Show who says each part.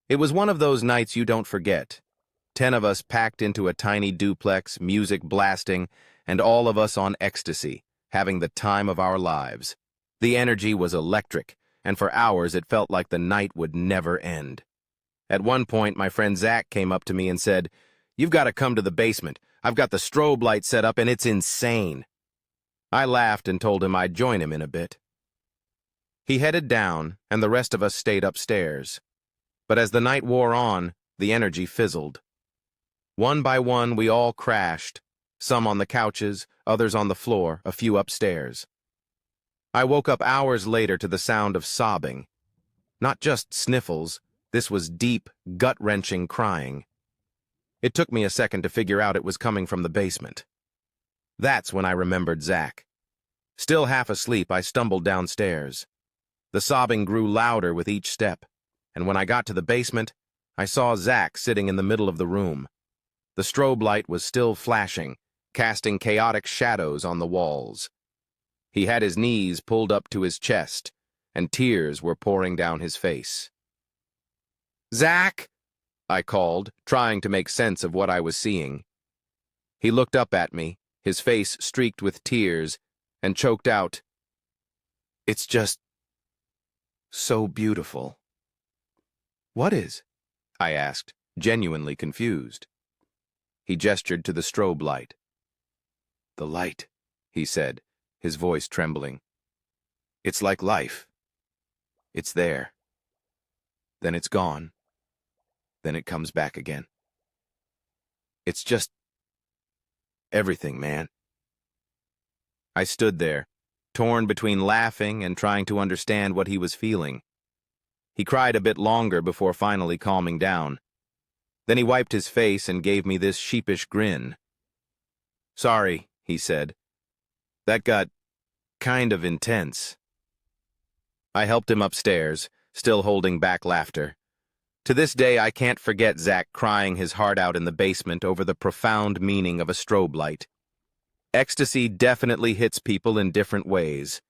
Speaker 1: It was one of those nights you don't forget. 10 of us packed into a tiny duplex, music blasting, and all of us on ecstasy, having the time of our lives. The energy was electric, and for hours it felt like the night would never end. At one point, my friend Zach came up to me and said, "You've got to come to the basement. I've got the strobe light set up and it's insane." I laughed and told him I'd join him in a bit. He headed down, and the rest of us stayed upstairs. But as the night wore on, the energy fizzled. One by one, we all crashed, some on the couches, others on the floor, a few upstairs. I woke up hours later to the sound of sobbing. Not just sniffles, this was deep, gut-wrenching crying. It took me a second to figure out it was coming from the basement. That's when I remembered Zach. Still half asleep, I stumbled downstairs. The sobbing grew louder with each step, and when I got to the basement, I saw Zach sitting in the middle of the room. The strobe light was still flashing, casting chaotic shadows on the walls. He had his knees pulled up to his chest, and tears were pouring down his face. "Zach!" I called, trying to make sense of what I was seeing. He looked up at me, his face streaked with tears, and choked out, "It's just so beautiful." "What is?" I asked, genuinely confused. He gestured to the strobe light. "The light," he said, his voice trembling. "It's like life. It's there. Then it's gone. Then it comes back again. It's just everything, man." I stood there, torn between laughing and trying to understand what he was feeling. He cried a bit longer before finally calming down. Then he wiped his face and gave me this sheepish grin. "Sorry," he said. "That got kind of intense." I helped him upstairs, still holding back laughter. To this day, I can't forget Zach crying his heart out in the basement over the profound meaning of a strobe light. Ecstasy definitely hits people in different ways.